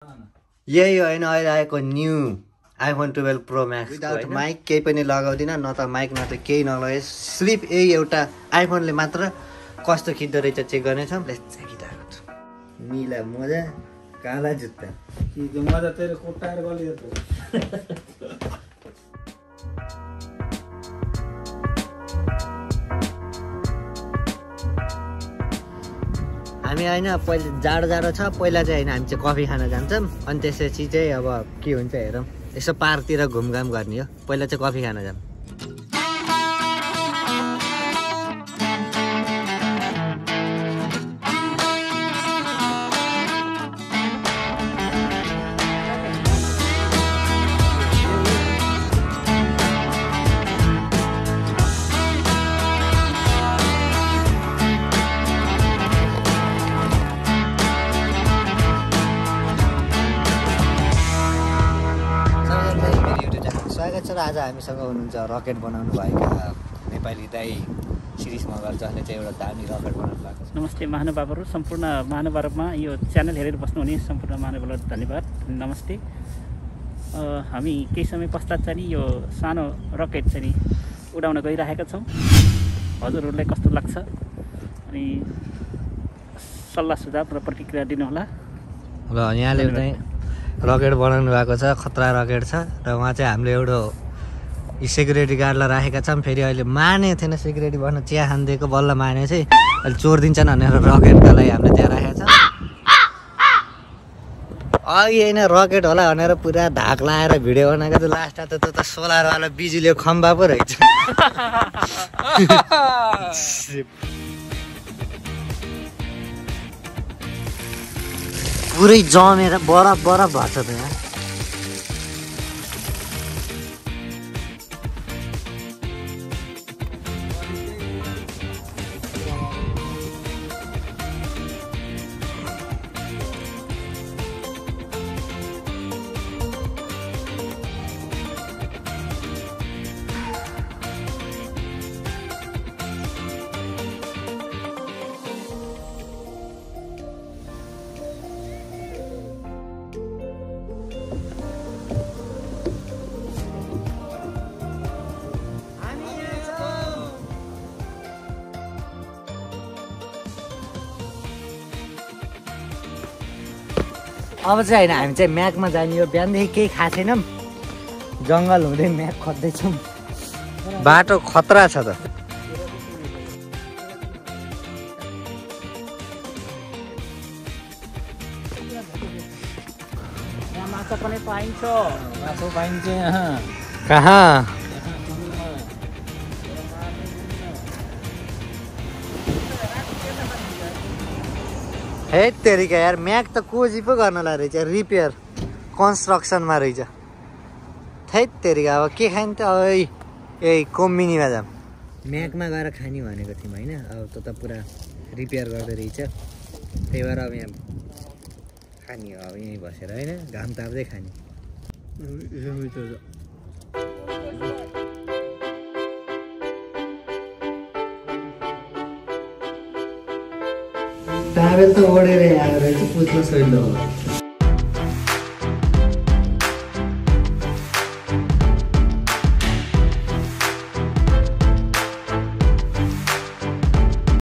यही होइन अहिले आएको new iPhone 12 Pro Max without mic केही पनि लगाउँदिन न त माइक न त केही नलगाए सिर्फ यही एउटा आइफोनले मात्र कस्तो खिच्दो रहेछ चेक गर्नेछौँ लेट्स चेक इट आउट नीला मोजा काला जुत्ता कि मजा तेरो कोट्टाएर गलियो त हामी होइन पहिले जाडो छ पहिला चाहिँ होइन हामी चाहिँ कफी खान जान्छौँ अनि त्यसपछि चाहिँ अब के हुन्छ हेरौँ यसो पार्कतिर घुमघाम गर्ने हो पहिला चाहिँ कफी खान जाऊँ स्वागत छ र आज हामीसँग हुनुहुन्छ रकेट बनाउनु भएका नेपाली दाई शिरीष मगर जसले चाहिँ एउटा दामी रकेट बनाउनु भएको छ नमस्ते महानुभावहरू सम्पूर्ण महानुभावमा यो च्यानल हेरेर बस्नुहुने सम्पूर्ण महानुभावहरूलाई धन्यवाद नमस्ते हामी केही समय पश्चात चाहिँ यो सानो रकेट चाहिँ नि उडाउन गइरहेका छौँ हजुरहरूलाई कस्तो लाग्छ अनि सल्लाह सुझाव र प्रतिक्रिया दिनुहोला ल यहाँले चाहिँ रकेट बनाउनु भएको छ खतरा रकेट छ र उहाँ चाहिँ हामीले एउटा सेक्युरिटी गार्डलाई राखेका छौँ फेरि अहिले माने थिएन सेक्युरिटी भन्न चिया खानिदिएको बल्ल माने चाहिँ अहिले चोर दिन्छन् भनेर रकेटका लागि हामीले त्यहाँ राखेका छौँ अघि होइन रकेट होला भनेर पुरा धाक लाएर भिडियो बनाएको त लास्टमा त सोलरवाला बिजुलीको खम्बा पो रहेछ पुरै जमेर बरफ भएको छ त यहाँ अब चाहिँ होइन हामी चाहिँ म्याकमा जाने हो बिहानदेखि केही खाएको छैनौँ जङ्गल हुँदै म्याक खोज्दैछौँ बाटो खतरा छ त माछा पनि पाइन्छ माछा पाइन्छ यहाँ कहाँ हे तेरिका यार म्याक त कोजी पो गर्नलाई रहेछ रिपेयर कन्स्ट्रक्सनमा रहेछ थैत तेरिका अब के खाने त अब यही कोम्बिनीमा जाऊँ म्याकमा गएर खाने भनेको थियौँ होइन अब त पुरा रिपेयर गर्दो रहेछ त्यही भएर अब यहाँ खाने हो अब यहीँ बसेर होइन घाम ताप्दै खाने ताबेल त ओढेर आएर चाहिँ पुत्न सहिलो